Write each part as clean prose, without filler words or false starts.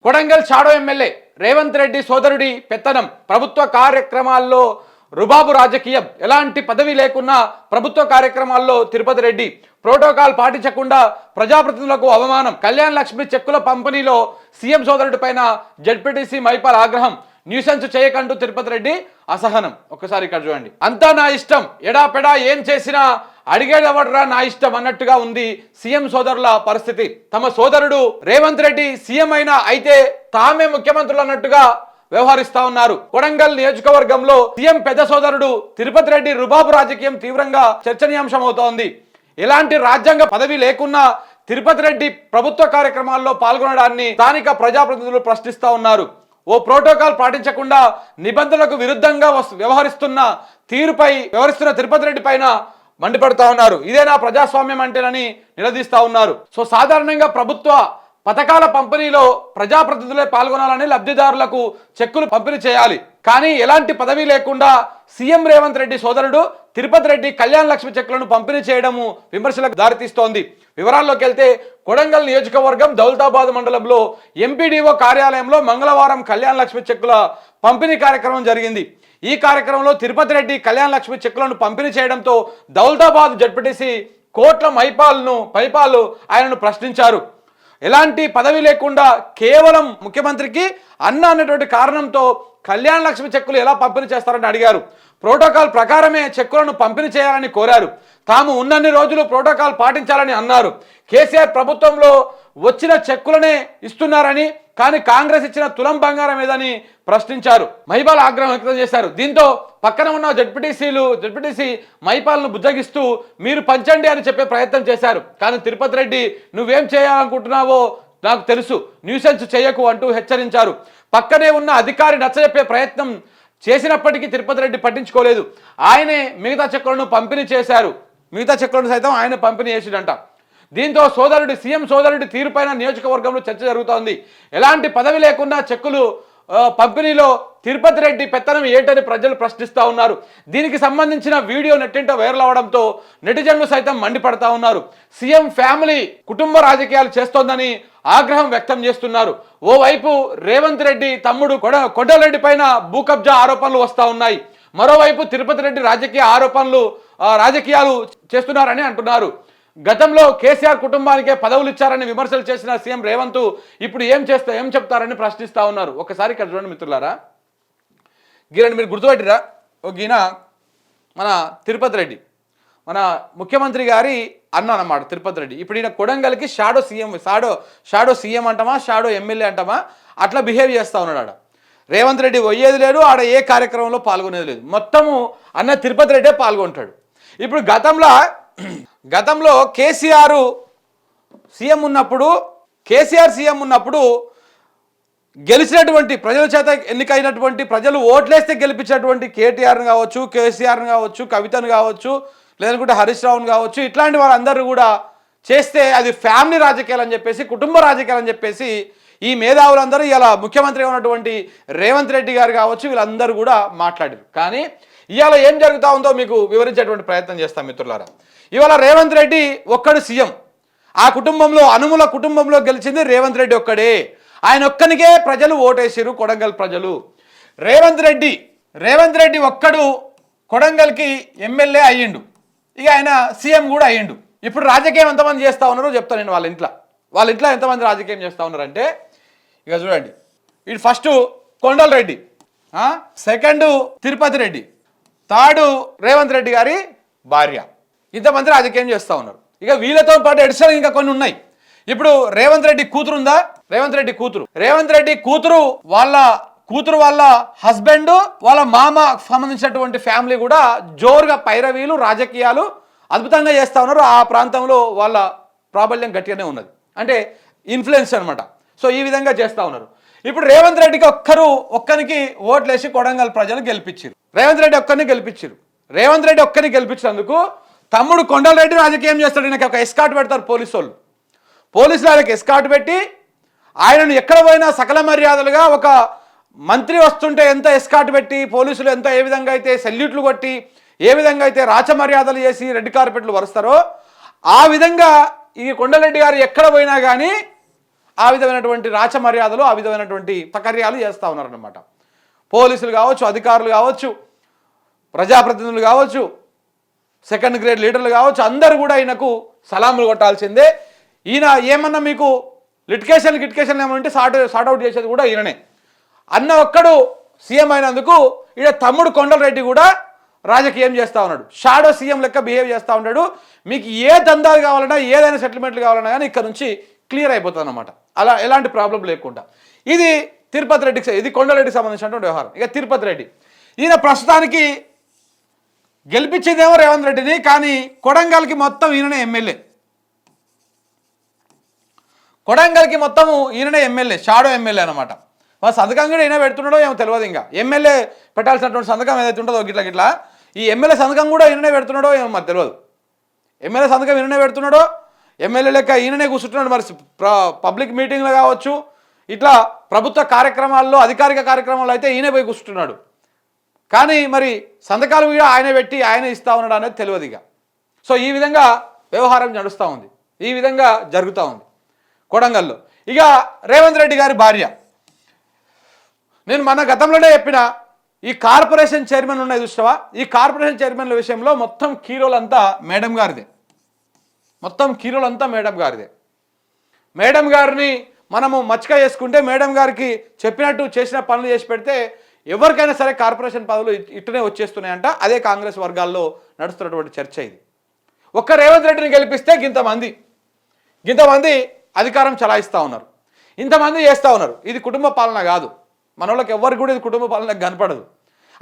Kodangal shadow MLA Revanth Reddy సోదరుడి పెత్తనం, ప్రభుత్వ కార్యక్రమాల్లో రుబాబు రాజకీయం, ఎలాంటి పదవి లేకున్నా ప్రభుత్వ కార్యక్రమాల్లో తిరుపతి రెడ్డి, ప్రోటోకాల్ పాటించకుండా ప్రజాప్రతినిధులకు అవమానం, కళ్యాణ్ లక్ష్మి చెక్కుల పంపిణీలో సీఎం సోదరుడి పైన జెడ్పీటీసీ మైపాల్ ఆగ్రహం, న్యూసెన్స్ చేయకంటూ తిరుపతి రెడ్డి అసహనం. ఒక్కసారి ఇక్కడ చూడండి. అంతా నా ఇష్టం, ఎడాపెడా ఏం చేసినా అడిగేదవడరా నా ఇష్టం అన్నట్టుగా ఉంది సీఎం సోదరుల పరిస్థితి. తమ సోదరుడు రేవంత్ రెడ్డి సీఎం అయినా అయితే తామే ముఖ్యమంత్రులు అన్నట్టుగా వ్యవహరిస్తా ఉన్నారు. కొడంగల్ నియోజకవర్గంలో సీఎం పెద్ద సోదరుడు తిరుపతి రెడ్డి రుబాబు రాజకీయం తీవ్రంగా చర్చనీయాంశం అవుతోంది. ఎలాంటి రాజ్యాంగ పదవి లేకున్నా తిరుపతి రెడ్డి ప్రభుత్వ కార్యక్రమాల్లో పాల్గొనడాన్ని స్థానిక ప్రజాప్రతినిధులు ప్రశ్నిస్తా ఉన్నారు. ఓ ప్రోటోకాల్ పాటించకుండా నిబంధనలకు విరుద్ధంగా వ్యవహరిస్తున్న తిరుపతి రెడ్డి పైన మండిపడుతూ ఉన్నారు. ఇదేనా ప్రజాస్వామ్యం అంటేనని నిలదీస్తా ఉన్నారు. సో సాధారణంగా ప్రభుత్వ పథకాల పంపిణీలో ప్రజాప్రతినిధులే పాల్గొనాలని, లబ్ధిదారులకు చెక్కులు పంపిణీ చేయాలి. కానీ ఎలాంటి పదవి లేకుండా సీఎం రేవంత్ రెడ్డి సోదరుడు తిరుపతి రెడ్డి కళ్యాణ్ లక్ష్మి చెక్కులను పంపిణీ చేయడము విమర్శలకు దారితీస్తోంది. వివరాల్లోకి వెళ్తే కొడంగల్ నియోజకవర్గం దౌలతాబాద్ మండలంలో ఎంపీడీఓ కార్యాలయంలో మంగళవారం కళ్యాణ్ లక్ష్మి చెక్కుల పంపిణీ కార్యక్రమం జరిగింది. ఈ కార్యక్రమంలో తిరుపతి రెడ్డి కళ్యాణ్ లక్ష్మి చెక్కులను పంపిణీ చేయడంతో దౌలతాబాద్ జడ్పీటీసీ కోట్ల మైపాల్ ఆయనను ప్రశ్నించారు. ఎలాంటి పదవి లేకుండా కేవలం ముఖ్యమంత్రికి అన్నటువంటి కారణంతో కళ్యాణ్ లక్ష్మి చెక్కులు ఎలా పంపిణీ చేస్తారని అడిగారు. ప్రోటోకాల్ ప్రకారమే చెక్కులను పంపిణీ చేయాలని కోరారు. తాము ఉన్నన్ని రోజులు ప్రోటోకాల్ పాటించాలని అన్నారు. కేసీఆర్ ప్రభుత్వంలో వచ్చిన చెక్కులనే ఇస్తున్నారని, కానీ కాంగ్రెస్ ఇచ్చిన తులం బంగారం ఏదని ప్రశ్నించారు. మైపాల్ ఆగ్రహం వ్యక్తం చేశారు. దీంతో పక్కన ఉన్న జడ్పీటీసీ మైపాల్ను బుజ్జగిస్తూ మీరు పంచండి అని చెప్పే ప్రయత్నం చేశారు. కానీ తిరుపతి రెడ్డి నువ్వేం చేయాలనుకుంటున్నావో నాకు తెలుసు, న్యూసెన్స్ చేయకు అంటూ హెచ్చరించారు. పక్కనే ఉన్న అధికారి నచ్చజెప్పే ప్రయత్నం చేసినప్పటికీ తిరుపతి రెడ్డి పట్టించుకోలేదు. ఆయనే మిగతా చెక్కులను పంపిణీ చేశారు. మిగతా చెక్కులను సైతం ఆయన పంపిణీ చేసిడంట. దీంతో సీఎం సోదరుడి తీరుపైన నియోజకవర్గంలో చర్చ జరుగుతోంది. ఎలాంటి పదవి లేకుండా చెక్కులు పంపిణీలో తిరుపతి రెడ్డి పెత్తనం ఏంటని ప్రజలు ప్రశ్నిస్తూ ఉన్నారు. దీనికి సంబంధించిన వీడియో నెట్టింట వైరల్ అవడంతో నెటిజన్లు సైతం మండిపడతా ఉన్నారు. సీఎం ఫ్యామిలీ కుటుంబ రాజకీయాలు చేస్తోందని ఆగ్రహం వ్యక్తం చేస్తున్నారు. ఓవైపు రేవంత్ రెడ్డి తమ్ముడు కొండలరెడ్డి పైన భూ కబ్జా ఆరోపణలు వస్తూ ఉన్నాయి. మరోవైపు తిరుపతి రెడ్డి రాజకీయాలు చేస్తున్నారని అంటున్నారు. గతంలో కేసీఆర్ కుటుంబానికే పదవులు ఇచ్చారని విమర్శలు చేసిన సీఎం రేవంత్ ఇప్పుడు ఏం చెప్తారని ప్రశ్నిస్తా ఉన్నారు. ఒకసారి ఇక్కడ చూడండి మిత్రులారా, గీరని మీరు గుర్తుపెట్టిరా, ఈయన మన తిరుపతి రెడ్డి మన ముఖ్యమంత్రి గారి అన్న అన్నమాట తిరుపతి రెడ్డి. ఇప్పుడు ఈయన కొడంగల్కి షాడో సీఎం అంటామా, షాడో ఎమ్మెల్యే అంటామా, అట్లా బిహేవ్ చేస్తూ ఉన్నాడు. ఆడ రేవంత్ రెడ్డి పోయేది లేదు, ఆడ ఏ కార్యక్రమంలో పాల్గొనేది లేదు. మొత్తము అన్న తిరుపతి రెడ్డే పాల్గొంటాడు. ఇప్పుడు గతంలో కేసీఆర్ సీఎం ఉన్నప్పుడు గెలిచినటువంటి ప్రజల చేత ఎన్నికైనటువంటి ప్రజలు ఓట్లేస్తే గెలిపించినటువంటి కేటీఆర్ని కావచ్చు, కేసీఆర్ని కావచ్చు, కవితను కావచ్చు, లేదనుకుంటే హరీష్ రావుని కావచ్చు, ఇట్లాంటి వాళ్ళందరూ కూడా చేస్తే అది ఫ్యామిలీ రాజకీయాలు అని చెప్పేసి, కుటుంబ రాజకీయాలు అని చెప్పేసి ఈ మేధావులందరూ ఇలా ముఖ్యమంత్రిగా ఉన్నటువంటి రేవంత్ రెడ్డి గారు కావచ్చు వీళ్ళందరూ కూడా మాట్లాడారు. కానీ ఇవాళ ఏం జరుగుతూ ఉందో మీకు వివరించేటువంటి ప్రయత్నం చేస్తాం మిత్రులారా. ఇవాళ రేవంత్ రెడ్డి ఒక్కడు సీఎం. ఆ కుటుంబంలో అనుముల కుటుంబంలో గెలిచింది రేవంత్ రెడ్డి ఒక్కడే. ఆయన ఒక్కనికే ప్రజలు ఓటేసారు, కొడంగల్ ప్రజలు. రేవంత్ రెడ్డి ఒక్కడు కొడంగల్కి ఎమ్మెల్యే అయ్యిండు, ఇక ఆయన సీఎం కూడా అయ్యిండు. ఇప్పుడు రాజకీయం ఎంతమంది చేస్తూ ఉన్నారో చెప్తాను నేను. వాళ్ళ ఇంట్లో ఎంతమంది రాజకీయం చేస్తూ ఉన్నారంటే ఇక చూడండి. ఇటు first Kondal Reddy, second Tirupati Reddy, third Revanth Reddy గారి భార్య, ఇంతమంది రాజకీయం చేస్తూ ఉన్నారు. ఇక వీళ్ళతో పాటు ఎడిషనల్ ఇంకా కొన్ని ఉన్నాయి. ఇప్పుడు రేవంత్ రెడ్డి కూతురు ఉందా, రేవంత్ రెడ్డి కూతురు వాళ్ళ హస్బెండ్, వాళ్ళ మామ సంబంధించినటువంటి ఫ్యామిలీ కూడా జోరుగా పైరవీలు రాజకీయాలు అద్భుతంగా చేస్తూ ఉన్నారు. ఆ ప్రాంతంలో వాళ్ళ ప్రాబల్యం గట్టిగానే ఉన్నది, అంటే ఇన్ఫ్లుయెన్స్ అనమాట. సో ఈ విధంగా చేస్తూ ఉన్నారు. ఇప్పుడు రేవంత్ రెడ్డికి ఒక్కరికి ఓట్లేసి కొడంగల్ ప్రజలు గెలిపించారు. రేవంత్ రెడ్డి ఒక్కరిని గెలిపించినందుకు తమ్ముడు కొండలరెడ్డి రాజకీయం చేస్తాడు. ఈయనకి ఒక ఎస్కాట్ పెడతారు పోలీసులు ఆయనకి ఎస్కాట్ పెట్టి ఆయనను ఎక్కడ పోయినా సకల మర్యాదలుగా, ఒక మంత్రి వస్తుంటే ఎంత ఎస్కాట్ పెట్టి పోలీసులు ఏ విధంగా అయితే సెల్యూట్లు కొట్టి, ఏ విధంగా అయితే రాచ మర్యాదలు చేసి రెడ్ కార్పెట్లు వరుస్తారో ఆ విధంగా ఈ కొండలరెడ్డి గారు ఎక్కడ పోయినా కానీ ఆ విధమైనటువంటి రాచ మర్యాదలు ఆ విధమైనటువంటి తకర్యాలు చేస్తూ ఉన్నారన్నమాట. పోలీసులు కావచ్చు, అధికారులు కావచ్చు, ప్రజాప్రతినిధులు కావచ్చు, సెకండ్ గ్రేడ్ లీడర్లు కావచ్చు, అందరూ కూడా ఈయనకు సలాములు కొట్టాల్సిందే. ఈయన ఏమన్నా మీకు గిట్కేషన్ ఏమంటే సార్ట్అవుట్ చేసేది కూడా ఈయననే. అన్న ఒక్కడు సీఎం అయినందుకు ఈయన తమ్ముడు కొండలరెడ్డి కూడా రాజకీయం చేస్తూ ఉన్నాడు. షాడో సీఎం లెక్క బిహేవ్ చేస్తూ ఉంటాడు. మీకు ఏ దందాలు కావాలన్నా, ఏదైనా సెటిల్మెంట్లు కావాలన్నా కానీ ఇక్కడ నుంచి క్లియర్ అయిపోతుంది అన్నమాట, అలా ఎలాంటి ప్రాబ్లం లేకుండా. ఇది తిరుపతి రెడ్డికి, ఇది కొండలరెడ్డికి సంబంధించినటువంటి వ్యవహారం. ఇక తిరుపతి రెడ్డి ఈయన ప్రస్తుతానికి గెలిపించేదేమో రేవంత్ రెడ్డిని, కానీ కొడంగల్కి మొత్తం ఈయననే ఎమ్మెల్యే. కొడంగల్కి మొత్తము ఈయననే ఎమ్మెల్యే, షాడో ఎమ్మెల్యే అనమాట. మా సంతకం కూడా ఈయన పెడుతున్నాడో ఏమో తెలియదు. ఇంకా ఎమ్మెల్యే పెట్టాల్సినటువంటి సంతకం ఏదైతే ఉంటుందో గిట్లా ఈ ఎమ్మెల్యే సంతకం కూడా ఈయననే పెడుతున్నాడో ఏమో మాకు తెలియదు. ఎమ్మెల్యే సంతకం ఈయననే పెడుతున్నాడో, ఎమ్మెల్యే లెక్క ఈయననే కూర్చుంటున్నాడు. మరి పబ్లిక్ మీటింగ్లు కావచ్చు, ఇట్లా ప్రభుత్వ కార్యక్రమాల్లో, అధికారిక కార్యక్రమాల్లో అయితే ఈయనే పోయి కూర్చుంటున్నాడు. కానీ మరి సంతకాలు కూడా ఆయన పెట్టి ఆయన ఇస్తా ఉన్నాడు అనేది తెలియదు ఇక. సో ఈ విధంగా వ్యవహారం నడుస్తూ ఉంది, ఈ విధంగా జరుగుతూ ఉంది కొడంగల్లో. ఇక రేవంత్ రెడ్డి గారి భార్య, నేను మన గతంలోనే చెప్పిన ఈ కార్పొరేషన్ చైర్మన్ ఉన్నాయి చూస్తావా, ఈ కార్పొరేషన్ చైర్మన్ల విషయంలో మొత్తం కీరోలంతా మేడం గారిదే, మొత్తం కీరోలంతా మేడం గారిదే. మేడం గారిని మనము మచ్చక చేసుకుంటే, మేడం గారికి చెప్పినట్టు చేసిన పనులు చేసి పెడితే ఎవరికైనా సరే కార్పొరేషన్ పదవులు ఇట్టునే వచ్చేస్తున్నాయంట. అదే కాంగ్రెస్ వర్గాల్లో నడుస్తున్నటువంటి చర్చ ఇది. ఒక్క రేవంత్ రెడ్డిని గెలిపిస్తే గింతమంది అధికారం చలాయిస్తూ ఉన్నారు, ఇంతమంది చేస్తూ ఉన్నారు. ఇది కుటుంబ పాలన కాదు. మన వాళ్ళకి ఎవరికి కూడా ఇది కుటుంబ పాలన కనపడదు.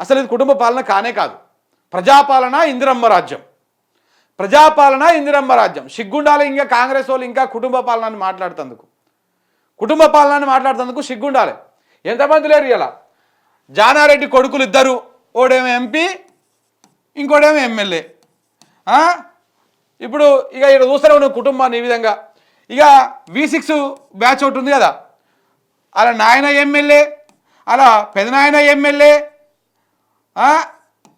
అసలు ఇది కుటుంబ పాలన కానే కాదు. ప్రజాపాలన, ఇందిరమ్మ రాజ్యం. ప్రజాపాలన, ఇందిరమ్మ రాజ్యం. సిగ్గుండాలి ఇంకా కాంగ్రెస్ వాళ్ళు ఇంకా కుటుంబ పాలనని మాట్లాడుతందుకు సిగ్గుండాలి. ఎంతమంది లేరు ఇలా. జానారెడ్డి కొడుకులు ఇద్దరు, ఓడేమో ఎంపీ, ఇంకోడేమో ఎమ్మెల్యే. ఇప్పుడు ఇక ఇక్కడ చూస్తారు నువ్వు కుటుంబాన్ని ఈ విధంగా. ఇక V6 బ్యాచ్ ఒకటి ఉంది కదా, అలా నాయన ఎమ్మెల్యే, అలా పెదనాయన ఎమ్మెల్యే,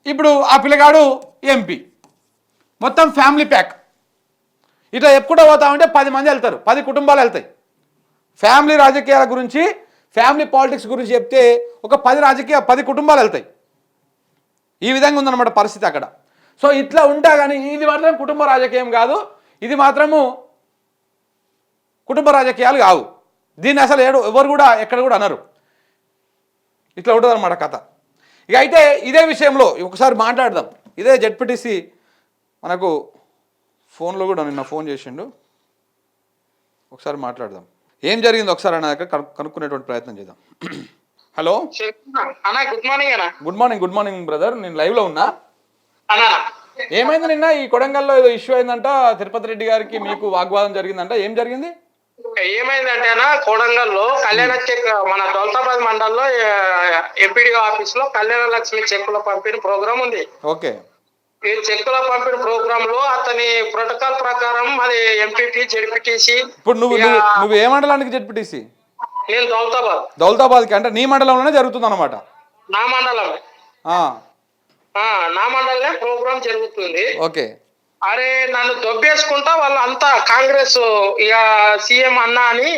ఇప్పుడు ఆ పిల్లగాడు ఎంపీ, మొత్తం ఫ్యామిలీ ప్యాక్. ఇట్లా ఎప్పుడు పోతామంటే 10 మంది వెళ్తారు, 10 కుటుంబాలు వెళ్తాయి. ఫ్యామిలీ రాజకీయాల గురించి, ఫ్యామిలీ పాలిటిక్స్ గురించి చెప్తే ఒక 10 కుటుంబాలు వెళ్తాయి. ఈ విధంగా ఉందన్నమాట పరిస్థితి అక్కడ. సో ఇట్లా ఉంటా కానీ ఇది మాత్రం కుటుంబ రాజకీయం కాదు, ఇది మాత్రము కుటుంబ రాజకీయాలు కావు. దీన్ని అసలు ఎవరు కూడా ఎక్కడ కూడా అనరు. ఇట్లా ఉంటుంది అన్నమాట కథ. ఇక అయితే ఇదే విషయంలో ఒకసారి మాట్లాడదాం. ఇదే జెడ్పీటీసీ మనకు ఫోన్లో కూడా నిన్న ఫోన్ చేసిండు, ఒకసారి మాట్లాడదాం. ఏం జరిగింది ఒకసారి అన్న దగ్గర కనుక్కునేటువంటి ప్రయత్నం చేద్దాం. హలో అన్నా, గుడ్ మార్నింగ్ బ్రదర్, నేను లైవ్లో ఉన్నా. ఏమైంది నిన్న ఈ కొడంగల్లో ఏదో ఇష్యూ అయిందంట, తిరుపతి రెడ్డి గారికి మీకు వాగ్వాదం జరిగిందంట, ఏం జరిగింది? ఏమైందంటే కొడంగల్లో కళ్యాణ చెక్, మన దౌలతాబాద్ మండల్లో ఎంపీడీ ఆఫీస్ లో కళ్యాణ లక్ష్మి చెక్కుల పంపిణీ ప్రోగ్రామ్ ఉంది. ఓకే. ఈ చెక్కుల పంపిణీ ప్రోగ్రామ్ లో అతని ప్రోటోకాల్ ప్రకారం అది ఎంపీటీ, జెడ్పీటీసీ. ఇప్పుడు నువ్వు ఏ మండలానికి జెడ్పీటీసీ? నేను దౌలతాబాద్కి. అంటే నీ మండలంలోనే జరుగుతుంది అన్నమాట? నా మండలమే, నా మండలమే ప్రోగ్రామ్ జరుగుతుంది. ఓకే. అరే నన్ను దొబ్బేసుకుంటా వాళ్ళు అంతా కాంగ్రెస్, ఇక సీఎం అన్నా అని,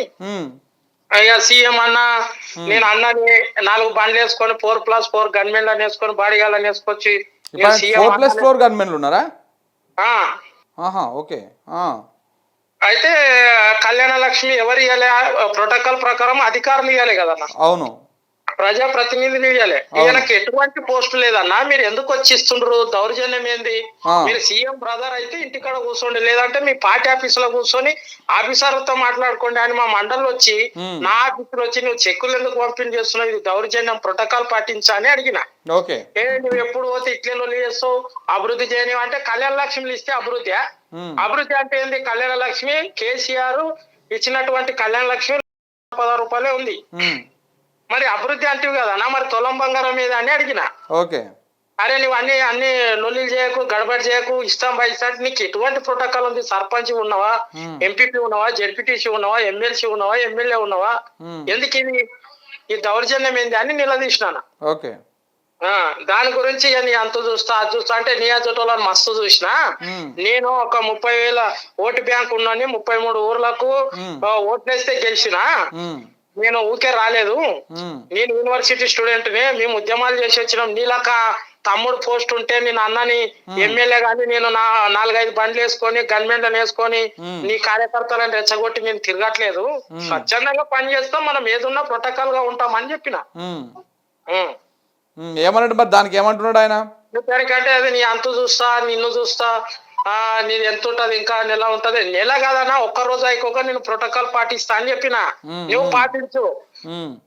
ఇక సీఎం అన్నా నేను అన్నని 4 బండ్లు వేసుకొని 4+4 గన్మెన్లను వేసుకొని బాడీగాళ్ళని వేసుకొచ్చి 4+4 గన్మెన్లు ఉన్నారా? ఓకే. అయితే కళ్యాణ లక్ష్మి ఎవరు ఇవ్వాలి? ప్రోటోకాల్ ప్రకారం అధికారులు ఇవ్వాలి కదన్నా. అవును, ప్రజాప్రతినిధిని ఇవ్వాలి. ఈయనకి ఎటువంటి పోస్ట్ లేదన్నా. మీరు ఎందుకు వచ్చి ఇస్తుండ్రు? దౌర్జన్యం ఏంది? మీరు సీఎం బ్రదర్ అయితే ఇంటికాడ కూర్చోండి, లేదంటే మీ పార్టీ ఆఫీస్ లో కూర్చొని ఆఫీసర్లతో మాట్లాడుకోండి అని మా మండలి వచ్చి, నా ఆఫీసులో వచ్చి నువ్వు చెక్కులు ఎందుకు పంపిణీ చేస్తున్నావు, ఇది దౌర్జన్యం, ప్రోటోకాల్ పాటించా అని అడిగిన. నువ్వు ఎప్పుడు పోతే ఇట్లే చేస్తావు, అభివృద్ధి చేయని అంటే కళ్యాణ లక్ష్మిలు ఇస్తే అభివృద్ధి? అభివృద్ధి అంటే ఏంది? కళ్యాణ లక్ష్మి కేసీఆర్ ఇచ్చినటువంటి కళ్యాణ లక్ష్మి 16 రూపాయలే ఉంది, మరి అభివృద్ధి అంటివి కదా, మరి తులం బంగారం మీద అని అడిగిన. ఓకే. అరే నువ్వు అన్ని లొల్లిలు చేయకు, గడబడి చేయకు, ఇష్టం బయట నీకు ఎటువంటి ప్రోటోకాల్ ఉంది? సర్పంచ్ ఉన్నావా, ఎంపీపీ ఉన్నావా, జెడ్పీటీసీ ఉన్నావా, ఎమ్మెల్సీ ఉన్నావా, ఎమ్మెల్యే ఉన్నావా? ఎందుకు ఇది ఈ దౌర్జన్యం ఏంది అని నిలదీసినాను. ఓకే. దాని గురించి ఇక నీ అంత చూస్తా అది చూస్తా అంటే నీ అజోటోళ్ళని మస్తు చూసినా. నేను ఒక 30,000 ఓటు బ్యాంక్ ఉన్నాని 33 ఊర్లకు ఓట్లేస్తే గెలిచిన. నేను ఊకే రాలేదు. నేను యూనివర్సిటీ స్టూడెంట్ ని, మేము ఉద్యమాలు చేసి వచ్చినాం. నీలాక తమ్ముడు పోస్ట్ ఉంటే నేను అన్నని ఎమ్మెల్యే గాని నేను 4-5 బండ్లు వేసుకొని గన్మెన్లను వేసుకొని నీ కార్యకర్తలను రెచ్చగొట్టి నేను తిరగట్లేదు. స్వచ్ఛందంగా పని చేస్తాం, మనం ఏదున్నా ప్రోటోకాల్ గా ఉంటాం అని చెప్పిన. ఏమన్నాడు మరి దానికి? ఏమంటున్నాడు ఆయన? దానికంటే అది నీ అంతు చూస్తా, నిన్ను చూస్తా, నీది ఎంత ఉంటది, ఇంకా నెల ఉంటది. నెల కాదన్నా ఒక్క రోజు అయిపోక నేను ప్రోటోకాల్ పాటిస్తా అని చెప్పిన. నువ్వు పాటించు.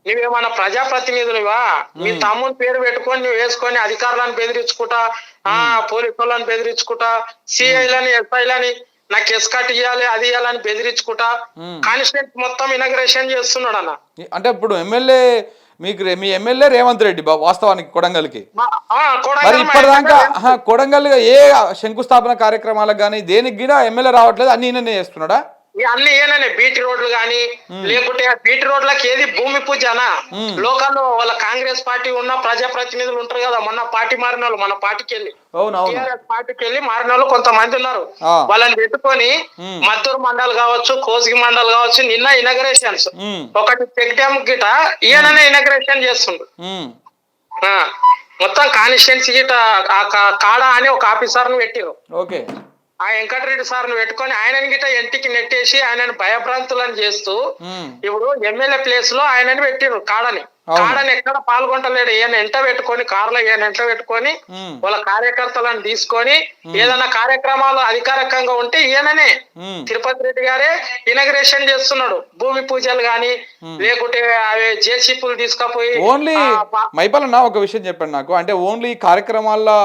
నువ్వేమన్నా ప్రజాప్రతినిధులువా? మీ తమ్ముని పేరు పెట్టుకొని నువ్వు వేసుకొని అధికారులను బెదిరించుకుంటా, పోలీసు వాళ్ళని బెదిరించుకుంటా, సిఐలని ఎస్ఐలని నాకు ఎస్కట్ ఇవ్వాలి అది ఇవ్వాలని బెదిరించుకుంటా కాన్స్టిట్యూన్స్ మొత్తం ఇనాగ్రేషన్ చేస్తున్నాడు అన్న. అంటే ఇప్పుడు ఎమ్మెల్యే మీ ఎమ్మెల్యే రేవంత్ రెడ్డి వాస్తవానికి కొడంగల్కి. మరి ఇప్పటిదాకా కొడంగల్ ఏ శంకుస్థాపన కార్యక్రమాలకు కానీ దేనికి కూడా ఎమ్మెల్యే రావట్లేదు, అన్ని ఈయననే చేస్తున్నాడా? అన్ని ఏననే బీటీ రోడ్లు గాని లేకుంటే ఆ బీటీ రోడ్లకి ఏది భూమి పూజనా? లోకల్లో వాళ్ళ కాంగ్రెస్ పార్టీ ఉన్న ప్రజాప్రతినిధులు ఉంటారు కదా, మొన్న పార్టీ మారిన వాళ్ళు, మన పార్టీకి వెళ్ళి టీఆర్ఎస్ పార్టీకి వెళ్ళి మారిన వాళ్ళు కొంతమంది ఉన్నారు. వాళ్ళని పెట్టుకొని మద్దూరు మండల్ కావచ్చు, కోసిగి మండల్ కావచ్చు, నిన్న ఇనాగరేషన్స్ ఒకటి చెక్ డ్యామ్ గిట ఈయననే ఇనాగరేషన్ చేస్తుండ్రు. మొత్తం కాన్స్టిట్యున్సీ గిట కాడా అని ఒక ఆఫీసర్ ను పెట్టిరు. ఆ వెంకటరెడ్డి సార్ను పెట్టుకొని ఆయనని గిట్ట ఇంటికి నెట్టేసి ఆయనను భయభ్రాంతులను చేస్తూ ఇప్పుడు ఎమ్మెల్యే ప్లేస్ లో ఆయనని పెట్టిరు కాడని ఎక్కడ పాల్గొంటలేడు. ఈయన ఎంట పెట్టుకొని కార్లో ఈయన ఎంట పెట్టుకొని వాళ్ళ కార్యకర్తలను తీసుకొని ఏదైనా కార్యక్రమాలు అధికారికంగా ఉంటే ఈయననే తిరుపతి రెడ్డి గారే ఇనాగ్రేషన్ చేస్తున్నాడు. భూమి పూజలు గాని లేకుంటే అవి జేసీపీలు తీసుకుపోయి. ఓన్లీ మైపాలన్న ఒక విషయం చెప్పండి నాకు, అంటే ఓన్లీ కార్యక్రమాల్లో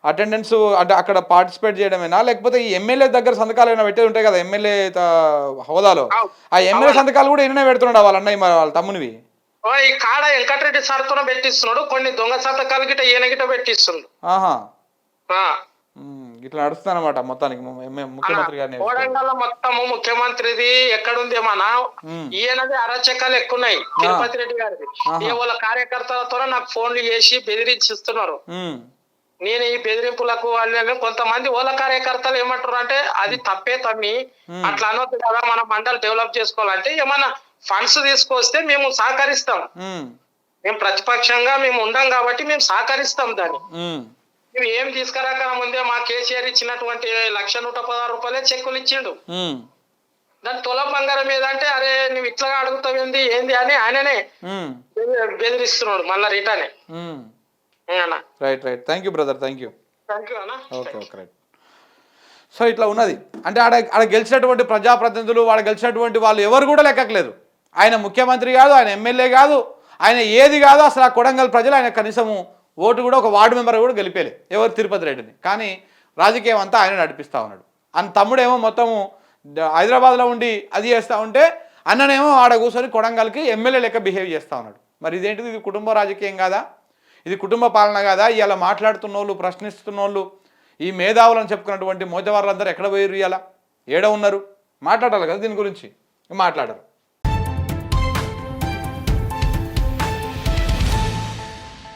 అటెండెన్స్ అంటే అక్కడ పార్టిసిపేట్ చేయడమేనా, లేకపోతే ఈ ఎమ్మెల్యే దగ్గర సంతకాలు ఏమైనా పెట్టేది ఉంటాయి కదా ఎమ్మెల్యే హోదాలో, ఆ ఎమ్మెల్యే సంతకాలు కూడా ఈయననే పెడుతున్నాడు వాళ్ళ అన్నయ్య వాళ్ళ తమ్మునివి? ఈ కాడ వెంకటరెడ్డి సార్తో పెట్టిస్తున్నాడు, కొన్ని దొంగ సంతకాలు గిట్ట ఈయన గిట్ట పెట్టిస్తున్నాడు. ఇట్లా నడుస్తుంది అనమాట మొత్తానికి ముఖ్యమంత్రి గారిని. కోడంగల్ మొత్తము ముఖ్యమంత్రిది ఎక్కడుంది మన ఈయనది అరాచకాలు ఎక్కున్నాయి. తిరుపతి రెడ్డి గారిది వాళ్ళ కార్యకర్తలతో నాకు ఫోన్లు చేసి బెదిరించిస్తున్నారు. నేను ఈ బెదిరింపులకు వాళ్ళని కొంతమంది ఓల కార్యకర్తలు ఏమంటారు అంటే అది తప్పే తమ్మి, అట్లా అనొద్దు కదా, మన మండలి డెవలప్ చేసుకోవాలంటే ఏమన్నా ఫండ్స్ తీసుకొస్తే మేము సహకరిస్తాం. మేము ప్రతిపక్షంగా మేము ఉండం కాబట్టి మేము సహకరిస్తాం. దాన్ని మేము ఏం తీసుకురాక ముందే మా కేసీఆర్ ఇచ్చినటువంటి 1,116 రూపాయలే చెక్కులు ఇచ్చిండు. దాని తొల బంగారం ఏదంటే అరే నువ్వు ఇట్లా అడుగుతావు ఏంది అని ఆయననే బెదిరిస్తున్నాడు మళ్ళా return. Right thank you brother, thank you. Okay right. So ఇట్లా ఉన్నది అంటే ఆడ గెలిచినటువంటి ప్రజాప్రతినిధులు, వాడు గెలిచినటువంటి వాళ్ళు ఎవరు కూడా లెక్కలేదు. ఆయన ముఖ్యమంత్రి కాదు, ఆయన ఎమ్మెల్యే కాదు, ఆయన ఏది కాదు. అసలు ఆ కొడంగల్ ప్రజలు ఆయన కనీసము ఓటు కూడా ఒక వార్డు మెంబర్ కూడా గెలిపేలే ఎవరు తిరుపతి రెడ్డిని. కానీ రాజకీయం అంతా ఆయన నడిపిస్తూ ఉన్నాడు. అన్న తమ్ముడేమో మొత్తము హైదరాబాద్లో ఉండి అది చేస్తూ ఉంటే అన్ననేమో ఆడ కూర్చొని కొడంగల్కి ఎమ్మెల్యే లెక్క బిహేవ్ చేస్తూ ఉన్నాడు. మరి ఇదేంటిది? ఇది కుటుంబ రాజకీయం కాదా? ఇది కుటుంబ పాలన కాదా? ఇలా మాట్లాడుతున్న వాళ్ళు, ప్రశ్నిస్తున్న వాళ్ళు, ఈ మేధావులను చెప్పుకున్నటువంటి మోతవారులందరూ ఎక్కడ పోయారు? ఇలా ఏడ ఉన్నారు? మాట్లాడాలి కదా దీని గురించి, మాట్లాడరు.